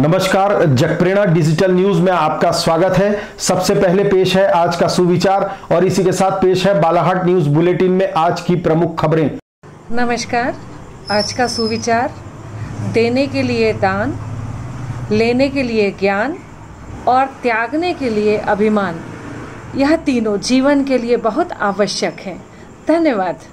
नमस्कार, जगप्रेरणा digital news में आपका स्वागत है। सबसे पहले पेश है आज का सुविचार और इसी के साथ पेश है बालाघाट न्यूज बुलेटिन में आज की प्रमुख खबरें। नमस्कार, आज का सुविचार, देने के लिए दान, लेने के लिए ज्ञान और त्यागने के लिए अभिमान, यह तीनों जीवन के लिए बहुत आवश्यक हैं। धन्यवाद।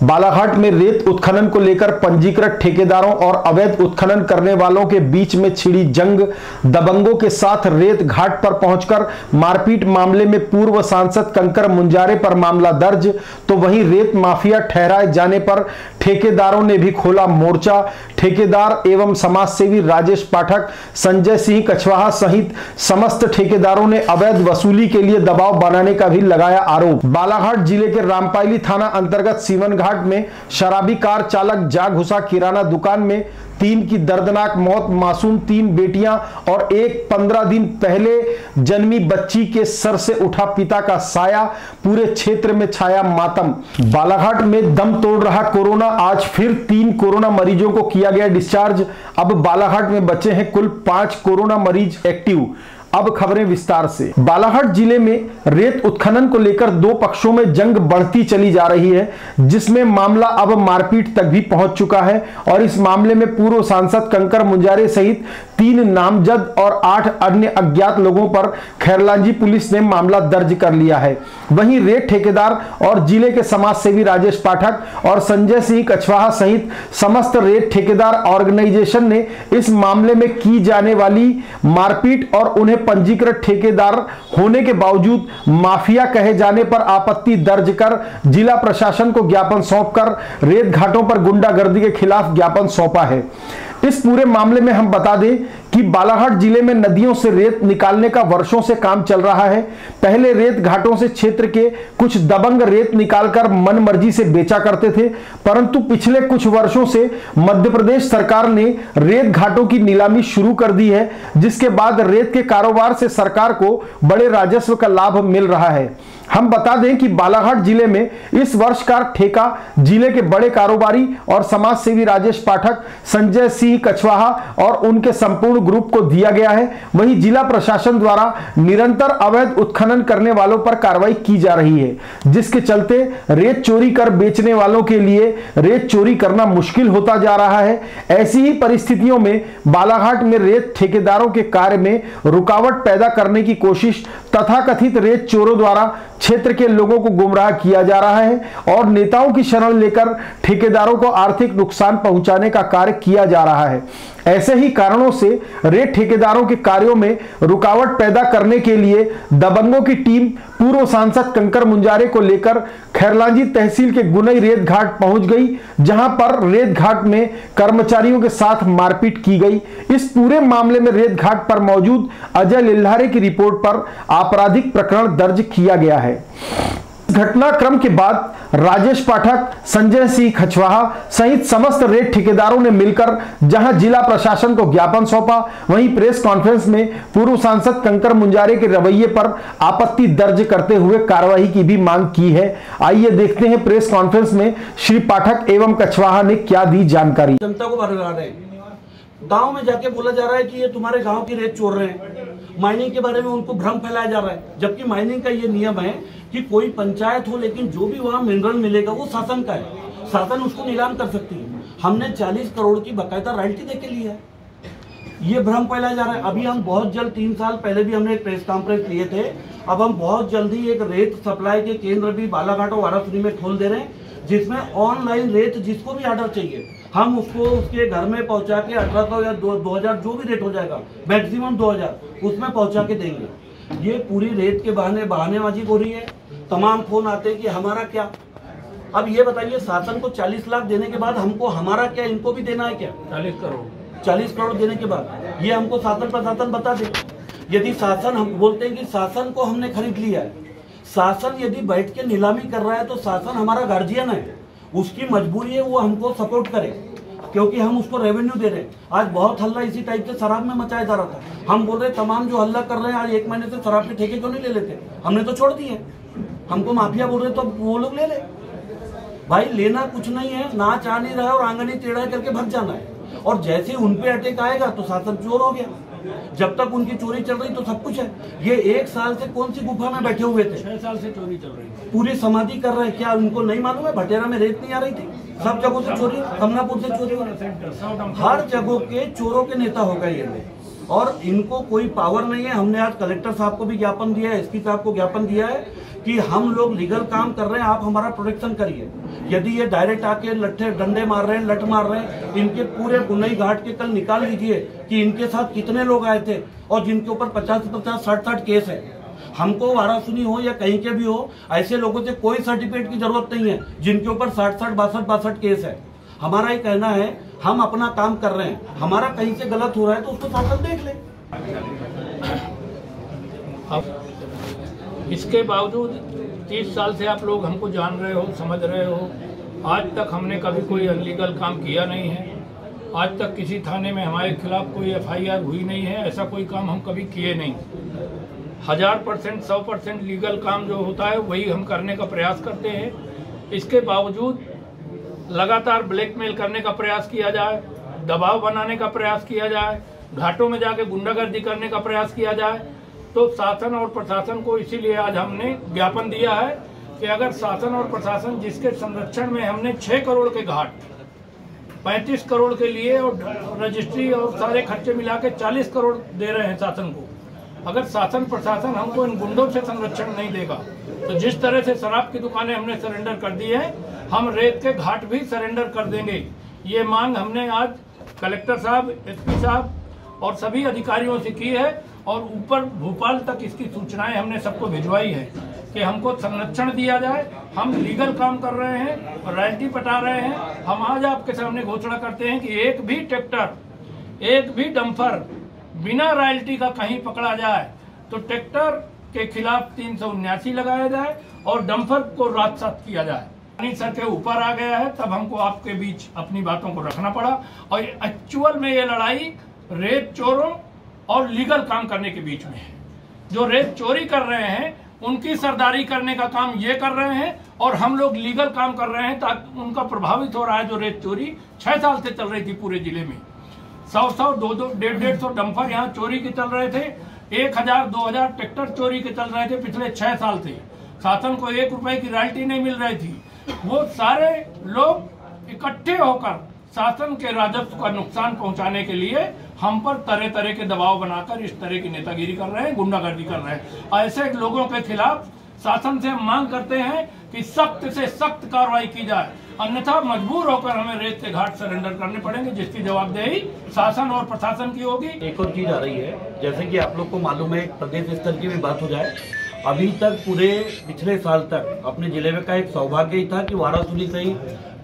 बालाघाट में रेत उत्खनन को लेकर पंजीकृत ठेकेदारों और अवैध उत्खनन करने वालों के बीच में छिड़ी जंग। दबंगों के साथ रेत घाट पर पहुंचकर मारपीट मामले में पूर्व सांसद कंकर मुंजारे पर मामला दर्ज, तो वहीं रेत माफिया ठहराए जाने पर ठेकेदारों ने भी खोला मोर्चा। ठेकेदार एवं समाजसेवी राजेश पाठक, संजय सिंह कछवाहा सहित समस्त ठेकेदारों ने अवैध वसूली के लिए दबाव बनाने का भी लगाया आरोप। बालाघाट जिले के रामपायली थाना अंतर्गत सीवन घाट में शराबी कार चालक जा घुसा किराना दुकान में। 3 की दर्दनाक मौत, मासूम 3 बेटियां और एक 15 दिन पहले जन्मी बच्ची के सर से उठा पिता का साया। पूरे क्षेत्र में छाया मातम। बालाघाट में दम तोड़ रहा कोरोना, आज फिर 3 कोरोना मरीजों को किया गया डिस्चार्ज। अब बालाघाट में बचे हैं कुल 5 कोरोना मरीज एक्टिव। अब खबरें विस्तार से। बालाघाट जिले में रेत उत्खनन को लेकर 2 पक्षों में जंग बढ़ती चली जा रही है, जिसमें मामला अब मारपीट तक भी पहुंच चुका है और इस मामले में पूर्व सांसद कंकर मुंजारे सहित 3 नामजद और 8 अन्य अज्ञात लोगों पर खैरलांजी पुलिस ने मामला दर्ज कर लिया है। वहीं रेत ठेकेदार और जिले के समाजसेवी राजेश पाठक और संजय सिंह कछवाहा सहित समस्त रेत ठेकेदार ऑर्गेनाइजेशन ने इस मामले में की जाने वाली मारपीट और उन्हें पंजीकृत ठेकेदार होने के बावजूद माफिया कहे जाने पर आपत्ति दर्ज कर जिला प्रशासन को ज्ञापन सौंपकर रेत घाटों पर गुंडागर्दी के खिलाफ ज्ञापन सौंपा है। इस पूरे मामले में हम बता दें कि बालाघाट जिले में नदियों से रेत निकालने का वर्षों से काम चल रहा है। पहले रेत घाटों से क्षेत्र के कुछ दबंग रेत निकालकर मनमर्जी से बेचा करते थे, परंतु पिछले कुछ वर्षों से मध्य प्रदेश सरकार ने रेत घाटों की नीलामी शुरू कर दी है, जिसके बाद रेत के कारोबार से सरकार को बड़े राजस्व का लाभ मिल रहा है। हम बता दें कि बालाघाट जिले में इस वर्ष का ठेका जिले के बड़े कारोबारी और समाजसेवी राजेश पाठक, संजय सिंह कछवाहा और उनके संपूर्ण ग्रुप को दिया गया है। वहीं जिला प्रशासन द्वारा निरंतर अवैध उत्खनन करने वालों पर कार्रवाई की जा रही है, जिसके चलते रेत चोरी कर बेचने वालों के लिए रेत चोरी करना मुश्किल होता जा रहा है। ऐसी ही परिस्थितियों में बालाघाट में रेत ठेकेदारों के कार्य में रुकावट पैदा करने की कोशिश तथाकथित रेत चोरों द्वारा क्षेत्र के लोगों को गुमराह किया जा रहा है और नेताओं की शरण लेकर ठेकेदारों को आर्थिक नुकसान पहुंचाने का कार्य किया जा रहा है। ऐसे ही कारणों से रेत ठेकेदारों के कार्यों में रुकावट पैदा करने के लिए दबंगों की टीम पूर्व सांसद कंकर मुंजारे को लेकर खैरलांजी तहसील के गुनई रेत घाट पहुंच गई, जहां पर रेत घाट में कर्मचारियों के साथ मारपीट की गई। इस पूरे मामले में रेत घाट पर मौजूद अजय लिल्हारे की रिपोर्ट पर आपराधिक प्रकरण दर्ज किया गया है। घटनाक्रम के बाद राजेश पाठक, संजय सिंह कछवाहा सहित समस्त रेत ठेकेदारों ने मिलकर जहां जिला प्रशासन को ज्ञापन सौंपा, वहीं प्रेस कॉन्फ्रेंस में पूर्व सांसद कंकर मुंजारे के रवैये पर आपत्ति दर्ज करते हुए कार्रवाई की भी मांग की है। आइए देखते हैं प्रेस कॉन्फ्रेंस में श्री पाठक एवं कछवाहा ने क्या दी जानकारी। जनता को भरवा रहे हैं, गांव में जाके बोला जा रहा है कि ये तुम्हारे गांव की रेत चोर रहे हैं। माइनिंग के बारे में उनको भ्रम फैलाया जा रहा है, जबकि माइनिंग का ये नियम है कि कोई पंचायत हो, लेकिन जो भी वहां मिनरल मिलेगा वो शासन का है, शासन उसको नीलाम कर सकती है। हमने 40 करोड़ की बकायदा रॉयल्टी देके ली है। ये भ्रम फैलाया जा रहा है। अभी हम बहुत जल्द, 3 साल पहले भी हमने एक प्रेस कॉन्फ्रेंस लिए थे, अब हम बहुत जल्दी एक रेत सप्लाई के केंद्र भी बालाघाट और वाराणसी में खोल दे रहे हैं, जिसमें ऑनलाइन रेत जिसको भी ऑर्डर चाहिए हम उसको उसके घर में पहुंचा के 1800 या 2000 जो भी रेट हो जाएगा, मैक्सिमम 2000 उसमें पहुंचा के देंगे। ये पूरी रेत के बहानेबाजी हो रही है। तमाम फोन आते हैं कि हमारा क्या। अब ये बताइए, शासन को 40 लाख देने के बाद हमको हमारा क्या, इनको भी देना है क्या? 40 करोड़ देने के बाद ये हमको शासन प्रशासन बता दे। यदि शासन, हम बोलते हैं कि शासन को हमने खरीद लिया है, शासन यदि बैठ के नीलामी कर रहा है तो शासन हमारा गार्जियन है, उसकी मजबूरी है वो हमको सपोर्ट करे, क्योंकि हम उसको रेवेन्यू दे रहे हैं। आज बहुत हल्ला इसी टाइप से शराब में मचाया जा रहा था। हम बोल रहे तमाम जो हल्ला कर रहे हैं आज 1 महीने से शराब के ठेके क्यों नहीं ले लेते? हमने तो छोड़ दिए। हमको माफिया बोल रहे तो वो लोग ले ले। भाई लेना कुछ नहीं है, नाच आ नहीं रहा है और आंगनी टेढ़ा करके भग जाना है। और जैसे ही उन पे अटैक आएगा तो शासन चोर हो गया। जब तक उनकी चोरी चल रही तो सब कुछ है। ये 1 साल से कौन सी गुफा में बैठे हुए थे? 6 साल से चोरी चल रही है। पूरी समाधि कर रहे हैं। क्या उनको नहीं मालूम है भटेरा में रेत नहीं आ रही थी? सब जगहों से चोरी, कमलापुर से चोरी, हर जगहों के चोरों के नेता हो गए ये लोग, और इनको कोई पावर नहीं है। हमने आज कलेक्टर साहब को भी ज्ञापन दिया है, एसपी साहब को ज्ञापन दिया है कि हम लोग लीगल काम कर रहे हैं, आप हमारा प्रोटेक्शन करिए। यदि ये डायरेक्ट आके लट्ठे डंडे मार रहे हैं, लठ मार रहे हैं, इनके पूरे गुनई घाट के कल निकाल लीजिए कि इनके साथ कितने लोग आए थे और जिनके ऊपर 50-50, 60-60 केस है। हमको वाराणसी हो या कहीं के भी हो, ऐसे लोगों से कोई सर्टिफिकेट की जरूरत नहीं है जिनके ऊपर 60-60, 62-62 केस है। हमारा ही कहना है हम अपना काम कर रहे हैं, हमारा कहीं से गलत हो रहा है तो उसको शासन देख ले। अब इसके बावजूद 30 साल से आप लोग हमको जान रहे हो, समझ रहे हो, आज तक हमने कभी कोई अनलीगल काम किया नहीं है। आज तक किसी थाने में हमारे खिलाफ कोई FIR हुई नहीं है। ऐसा कोई काम हम कभी किए नहीं। 1000%, 100% लीगल काम जो होता है वही हम करने का प्रयास करते हैं। इसके बावजूद लगातार ब्लैकमेल करने का प्रयास किया जाए, दबाव बनाने का प्रयास किया जाए, घाटों में जाके गुंडागर्दी करने का प्रयास किया जाए, तो शासन और प्रशासन को इसीलिए आज हमने ज्ञापन दिया है कि अगर शासन और प्रशासन जिसके संरक्षण में हमने 6 करोड़ के घाट 35 करोड़ के लिए और रजिस्ट्री और सारे खर्चे मिला के 40 करोड़ दे रहे हैं शासन को, अगर शासन प्रशासन हमको इन गुंडों से संरक्षण नहीं देगा तो जिस तरह से शराब की दुकानें हमने सरेंडर कर दी है, हम रेत के घाट भी सरेंडर कर देंगे। ये मांग हमने आज कलेक्टर साहब, एसपी साहब और सभी अधिकारियों से की है और ऊपर भोपाल तक इसकी सूचनाएं हमने सबको भिजवाई है कि हमको संरक्षण दिया जाए। हम लीगल काम कर रहे हैं, रॉयल्टी पटा रहे हैं। हम आज आपके सामने घोषणा करते हैं कि एक भी ट्रैक्टर, एक भी डंपर बिना रॉयल्टी का कहीं पकड़ा जाए तो ट्रैक्टर के खिलाफ 379 लगाया जाए और डंपर को राजसात किया जाए। पानी सर के ऊपर आ गया है, तब हमको आपके बीच अपनी बातों को रखना पड़ा। और एक्चुअल में ये लड़ाई रेत चोरों और लीगल काम करने के बीच में है। जो रेत चोरी कर रहे हैं उनकी सरदारी करने का काम ये कर रहे हैं और हम लोग लीगल काम कर रहे हैं, ताकि उनका प्रभावित हो रहा है। जो रेत चोरी 6 साल से चल रही थी पूरे जिले में, 100-100, 200, 150-150 डंपर यहाँ चोरी के चल रहे थे, 1000-2000 ट्रैक्टर चोरी के चल रहे थे पिछले 6 साल से। शासन को 1 रुपए की रॉयल्टी नहीं मिल रही थी। वो सारे लोग इकट्ठे होकर शासन के राजस्व का नुकसान पहुंचाने के लिए हम पर तरह तरह के दबाव बनाकर इस तरह की नेतागिरी कर रहे हैं, गुंडागर्दी कर रहे हैं। ऐसे लोगों के खिलाफ शासन से हम मांग करते हैं कि सख्त से सख्त कार्रवाई की जाए, अन्यथा मजबूर होकर हमें रेत के घाट सरेंडर करने पड़ेंगे, जिसकी जवाबदेही शासन और प्रशासन की होगी। एक और चीज आ रही है, जैसे कि आप लोग को मालूम है, प्रदेश स्तर की भी बात हो जाए, अभी तक पूरे पिछले साल तक अपने जिले में का एक सौभाग्य ही था कि वाराणसी से ही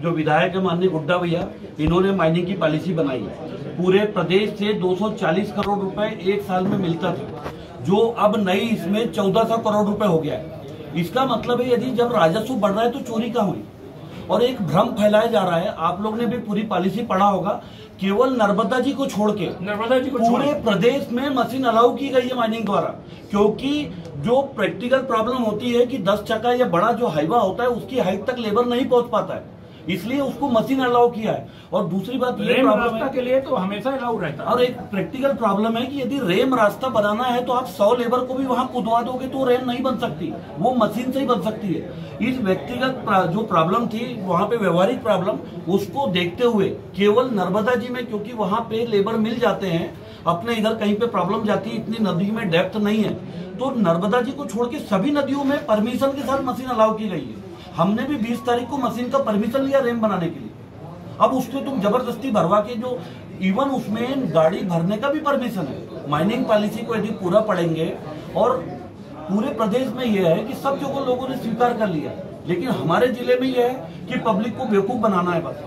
जो विधायक है माननीय गुड्डा भैया, इन्होंने माइनिंग की पॉलिसी बनाई है। पूरे प्रदेश से 240 करोड़ रुपए एक साल में मिलता था, जो अब नई इसमें 1400 करोड़ रुपए हो गया है। इसका मतलब है यदि जब राजस्व बढ़ रहा है तो चोरी कहाँ हुई? और एक भ्रम फैलाया जा रहा है, आप लोग ने भी पूरी पॉलिसी पढ़ा होगा, केवल नर्मदा जी को छोड़ के पूरे प्रदेश में मशीन अलाउ की गई है माइनिंग द्वारा। क्योंकि जो प्रैक्टिकल प्रॉब्लम होती है कि 10 चक्का या बड़ा जो हाईवा होता है उसकी हाइट तक लेबर नहीं पहुंच पाता है, इसलिए उसको मशीन अलाउ किया है। और दूसरी बात ये रास्ता के लिए तो हमेशा अलाउ रहता है। और एक प्रैक्टिकल प्रॉब्लम है कि यदि रेम रास्ता बनाना है तो आप 100 लेबर को भी वहां कुदवा दोगे तो रेम नहीं बन सकती, वो मशीन से ही बन सकती है। इस व्यक्तिगत जो प्रॉब्लम थी वहां पे, व्यवहारिक प्रॉब्लम, उसको देखते हुए केवल नर्मदा जी में, क्योंकि वहां पे लेबर मिल जाते हैं, अपने इधर कहीं पे प्रॉब्लम जाती है, इतनी नदी में डेप्थ नहीं है, तो नर्मदा जी को छोड़ के सभी नदियों में परमिशन के साथ मशीन अलाउ की गई है। हमने भी 20 तारीख को मशीन का परमिशन लिया रेम बनाने के लिए। अब उसको तुम जबरदस्ती भरवा के, जो इवन उसमें गाड़ी भरने का भी परमिशन है। माइनिंग पॉलिसी को यदि पूरा पढ़ेंगे, और पूरे प्रदेश में यह है कि सब जगह लोगों ने स्वीकार कर लिया, लेकिन हमारे जिले में यह है कि पब्लिक को बेवकूफ बनाना है बस।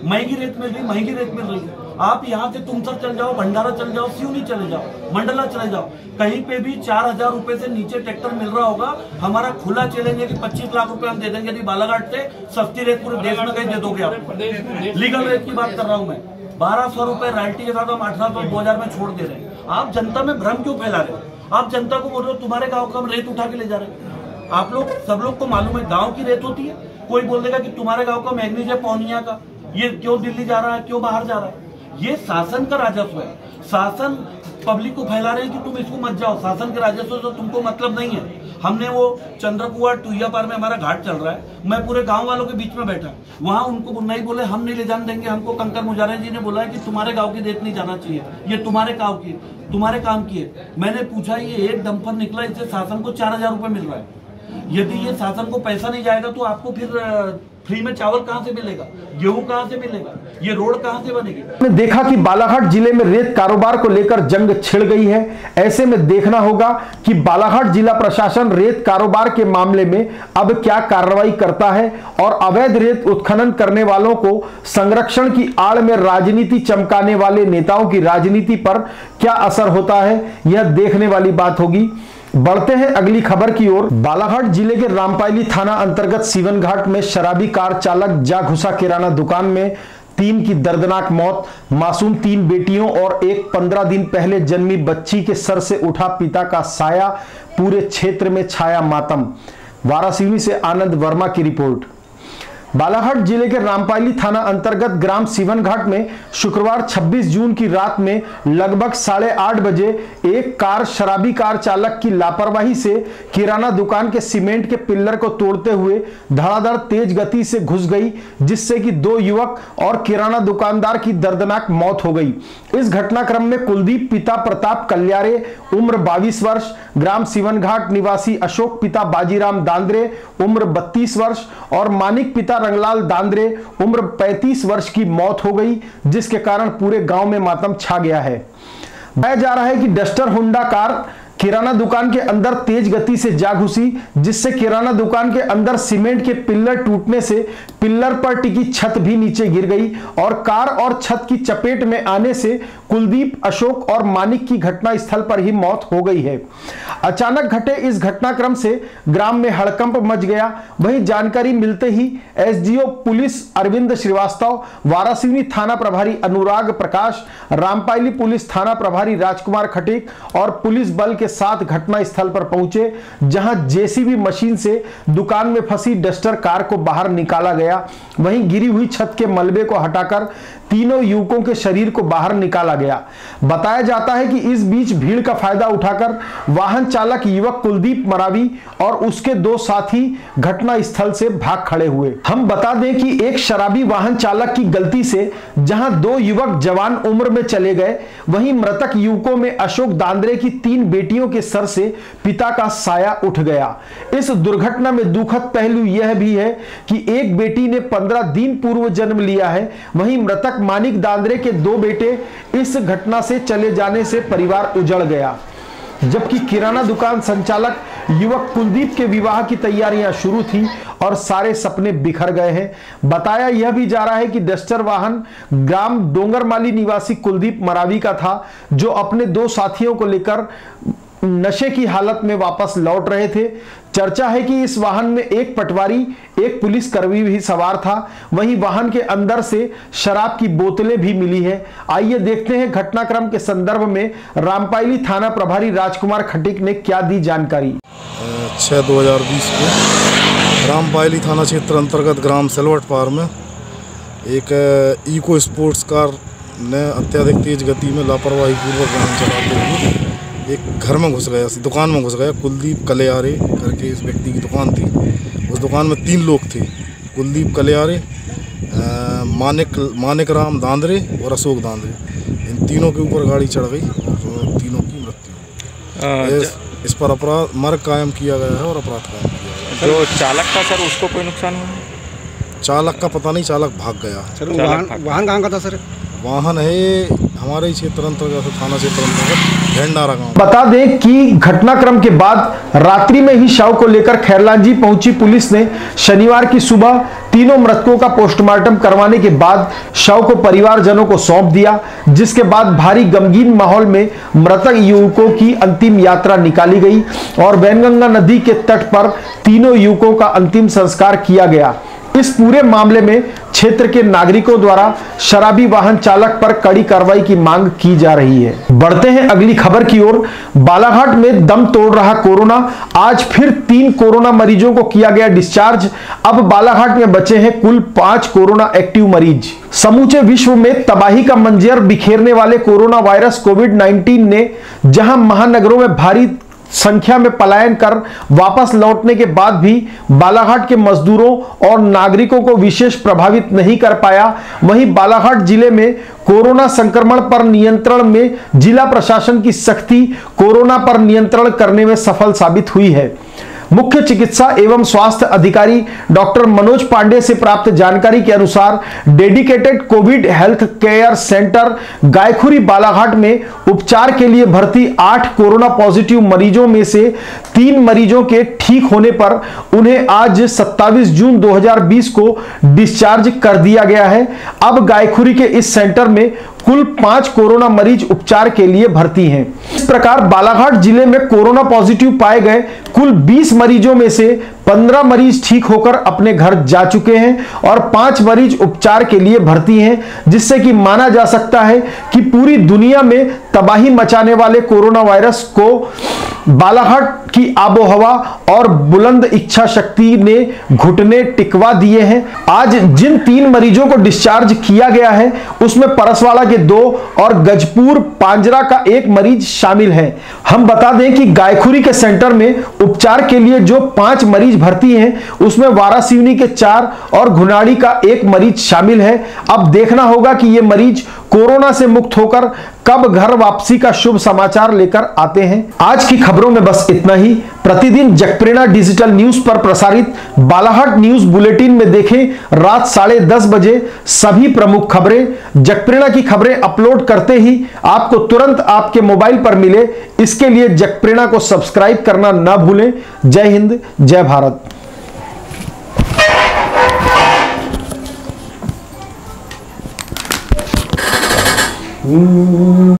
महंगी रेत मिल रही, महंगी रेत मिल रही। आप यहाँ से तुमसर चल जाओ, भंडारा चल जाओ, सिवनी चले जाओ, मंडला चले जाओ, कहीं पे भी 4000 रुपए से नीचे ट्रैक्टर मिल रहा होगा। हमारा खुला चैलेंज है कि 25 लाख रुपए हम दे देंगे यदि बालाघाट से सस्ती रेत पूरे देश में कहीं दे दोगे आप। लीगल रेट की बात कर रहा हूँ मैं। 1200 रुपए रॉयल्टी के साथ हम 1800 2000 में छोड़ दे रहे हैं। आप जनता में भ्रम क्यों फैला रहे हो? आप जनता को बोल रहे हो तुम्हारे गाँव का हम रेत उठा के ले जा रहे हैं। आप लोग, सब लोग को मालूम है गाँव की रेत होती है। कोई बोल देगा कि तुम्हारे गाँव का मैग्नीज है पौनिया का, ये क्यों दिल्ली जा रहा है, क्यों बाहर जा रहा है? ये शासन का राजस्व है। शासन पब्लिक को फैला रहे हैं कि तुम इसको मत जाओ, शासन के राजस्व से तुमको मतलब नहीं है। हमने वो चंद्रपुर टुइया पार में हमारा घाट चल रहा है, मैं पूरे गांव वालों के बीच में बैठा, वहां उनको नहीं बोले हम नहीं ले जाने देंगे। हमको कंकर मुजारे जी ने बोला है कि तुम्हारे गांव की रेत नहीं जाना चाहिए, ये तुम्हारे गांव की, तुम्हारे काम की है। मैंने पूछा ये एक डंपर निकला, इससे शासन को 4000 रुपए मिल रहा है। यदि ये शासन को पैसा नहीं जाएगा तो आपको फिर फ्री में चावल कहां से मिलेगा, गेहूं कहां से मिलेगा, ये रोड कहां से बनेगी। हमने देखा कि बालाघाट जिले में रेत कारोबार को लेकर जंग छिड़ गई है। ऐसे में देखना होगा कि बालाघाट जिला प्रशासन रेत कारोबार के मामले में अब क्या कार्रवाई करता है और अवैध रेत उत्खनन करने वालों को संरक्षण की आड़ में राजनीति चमकाने वाले नेताओं की राजनीति पर क्या असर होता है, यह देखने वाली बात होगी। बढ़ते हैं अगली खबर की ओर। बालाघाट जिले के रामपायली थाना अंतर्गत सीवन घाट में शराबी कार चालक जा घुसा किराना दुकान में 3 की दर्दनाक मौत। मासूम 3 बेटियों और एक 15 दिन पहले जन्मी बच्ची के सर से उठा पिता का साया, पूरे क्षेत्र में छाया मातम। वारासिवनी से आनंद वर्मा की रिपोर्ट। बालाघाट जिले के रामपायली थाना अंतर्गत ग्राम सीवन घाट में शुक्रवार 26 जून की रात में लगभग 8:30 बजे एक कार शराबी कार चालक की लापरवाही से किराना दुकान के सीमेंट के पिल्लर को तोड़ते हुए धड़ाधड़ तेज गति से घुस गई, जिससे कि 2 युवक और किराना दुकानदार की दर्दनाक मौत हो गई। इस घटनाक्रम में कुलदीप पिता प्रताप कल्यारे उम्र 22 वर्ष, ग्राम सीवन घाट निवासी अशोक पिता बाजीराम दांद्रे उम्र 32 वर्ष और मानिक पिता रंगलाल दांद्रे उम्र 35 वर्ष की मौत हो गई, जिसके कारण पूरे गांव में मातम छा गया है। बताया जा रहा है कि डस्टर होंडा कार किराना दुकान के अंदर तेज गति से जा घुसी, जिससे किराना दुकान के अंदर सीमेंट के पिल्लर टूटने से पिल्लर पर टिकी छत भी नीचे गिर गई और कार और छत की चपेट में आने से कुलदीप, अशोक और मानिक की घटनास्थल पर ही मौत हो गई है। अचानक घटे इस घटनाक्रम से ग्राम में हड़कंप मच गया। वहीं जानकारी मिलते ही एसडीओ पुलिस अरविंद श्रीवास्तव, वारासिवनी थाना प्रभारी अनुराग प्रकाश, रामपायली पुलिस थाना प्रभारी राजकुमार खटीक और पुलिस बल के साथ घटनास्थल पर पहुंचे, जहां जेसीबी मशीन से दुकान में फंसी डस्टर कार को बाहर निकाला गया। वहीं गिरी हुई छत के मलबे को हटाकर तीनों युवकों के शरीर को बाहर निकाला गया। बताया जाता है कि इस बीच भीड़ का फायदा उठाकर वाहन चालक युवक कुलदीप मरावी और उसके 2 साथी घटनास्थल से भाग खड़े हुए। हम बता दें कि एक शराबी वाहन चालक की गलती से जहां 2 युवक जवान उम्र में चले गए, वहीं मृतक युवकों में अशोक दांद्रे की 3 बेटियों के सर से पिता का साया उठ गया। इस दुर्घटना में दुखद पहलू यह भी है कि एक बेटी ने 15 दिन पूर्व जन्म लिया है। वहीं मृतक मानिक दांद्रे के 2 बेटे इस घटना से चले जाने से परिवार उजड़ गया, जबकि किराना दुकान संचालक युवक कुलदीप के विवाह की तैयारियां शुरू थी और सारे सपने बिखर गए हैं। बताया यह भी जा रहा है कि डस्टर वाहन ग्राम डोंगरमाली निवासी कुलदीप मरावी का था, जो अपने 2 साथियों को लेकर नशे की हालत में वापस लौट रहे थे। चर्चा है कि इस वाहन में एक पटवारी, एक पुलिसकर्मी भी सवार था। वहीं वाहन के अंदर से शराब की बोतलें भी मिली है। आइए देखते हैं घटनाक्रम के संदर्भ में रामपायली थाना प्रभारी राजकुमार खटीक ने क्या दी जानकारी। 6/2020 को रामपायली थाना क्षेत्र अंतर्गत ग्राम सेलवट पार में एक इको स्पोर्ट्स कार ने अत्यधिक तेज गति में लापरवाही पूर्वक वाहन चलाते हुए एक घर में घुस गया, दुकान में घुस गया। कुलदीप कल्यारे करके इस व्यक्ति की दुकान थी। उस दुकान में 3 लोग थे, कुलदीप कल्यारे, मानिक राम दांद्रे और अशोक दांद्रे। इन तीनों के ऊपर गाड़ी चढ़ गई और तीनों की मृत्यु। इस पर अपराध मार्ग कायम किया गया है और अपराध कायम किया गया है। जो चालक था सर, उसको कोई नुकसान हुआ? चालक का पता नहीं, चालक भाग गया। वाहन कहाँ का था सर? वाहन है हमारे क्षेत्र अंतर्गत, थाना क्षेत्र अंतर्गत झंडारा गांव। बता दें कि घटनाक्रम के बाद रात्रि में ही शव को लेकर खैरलांजी पहुंची पुलिस ने शनिवार की सुबह तीनों मृतकों का पोस्टमार्टम करवाने के बाद शव को परिवारजनों को सौंप दिया, जिसके बाद भारी गमगीन माहौल में मृतक युवकों की अंतिम यात्रा निकाली गई और वैनगंगा नदी के तट पर तीनों युवकों का अंतिम संस्कार किया गया। इस पूरे मामले में क्षेत्र के नागरिकों द्वारा शराबी वाहन चालक पर कड़ी कार्रवाई की मांग की जा रही है। बढ़ते हैं अगली खबर की ओर। बालाघाट में दम तोड़ रहा कोरोना, आज फिर 3 कोरोना मरीजों को किया गया डिस्चार्ज। अब बालाघाट में बचे हैं कुल 5 कोरोना एक्टिव मरीज। समूचे विश्व में तबाही का मंजर बिखेरने वाले कोरोना वायरस कोविड-19 ने जहां महानगरों में भारी संख्या में पलायन कर वापस लौटने के बाद भी बालाघाट के मजदूरों और नागरिकों को विशेष प्रभावित नहीं कर पाया, वहीं बालाघाट जिले में कोरोना संक्रमण पर नियंत्रण में जिला प्रशासन की सख्ती कोरोना पर नियंत्रण करने में सफल साबित हुई है। मुख्य चिकित्सा एवं स्वास्थ्य अधिकारी डॉक्टर मनोज पांडे से प्राप्त जानकारी के अनुसार dedicated Covid health care centre Gaykhuri Balaghat में उपचार के लिए भर्ती 8 कोरोना पॉजिटिव मरीजों में से 3 मरीजों के ठीक होने पर उन्हें आज 27 जून 2020 को डिस्चार्ज कर दिया गया है। अब गायखुरी के इस सेंटर में कुल 5 कोरोना मरीज उपचार के लिए भर्ती हैं। इस प्रकार बालाघाट जिले में कोरोना पॉजिटिव पाए गए कुल 20 मरीजों में से 15 मरीज ठीक होकर अपने घर जा चुके हैं और 5 मरीज उपचार के लिए भर्ती हैं, जिससे कि माना जा सकता है कि पूरी दुनिया में तबाही मचाने वाले कोरोना वायरस को बालाघाट की आबोहवा और बुलंद इच्छा शक्ति ने घुटने टिकवा दिए हैं। आज जिन 3 मरीजों को डिस्चार्ज किया गया है उसमें परसवाड़ा के 2 और गजपुर पांजरा का 1 मरीज शामिल है। हम बता दें कि गायखुरी के सेंटर में उपचार के लिए जो 5 मरीज भर्ती हैं उसमें वारासिवनी के 4 और घुनाड़ी का 1 मरीज शामिल है। अब देखना होगा कि ये मरीज कोरोना से मुक्त होकर कब घर वापसी का शुभ समाचार लेकर आते हैं। आज की खबरों में बस इतना ही। प्रतिदिन जगप्रेरणा डिजिटल न्यूज पर प्रसारित बालाघाट न्यूज बुलेटिन में देखें रात 10:30 बजे सभी प्रमुख खबरें। जगप्रेरणा की खबरें अपलोड करते ही आपको तुरंत आपके मोबाइल पर मिले, इसके लिए जगप्रेरणा को सब्सक्राइब करना ना भूलें। जय हिंद, जय भारत।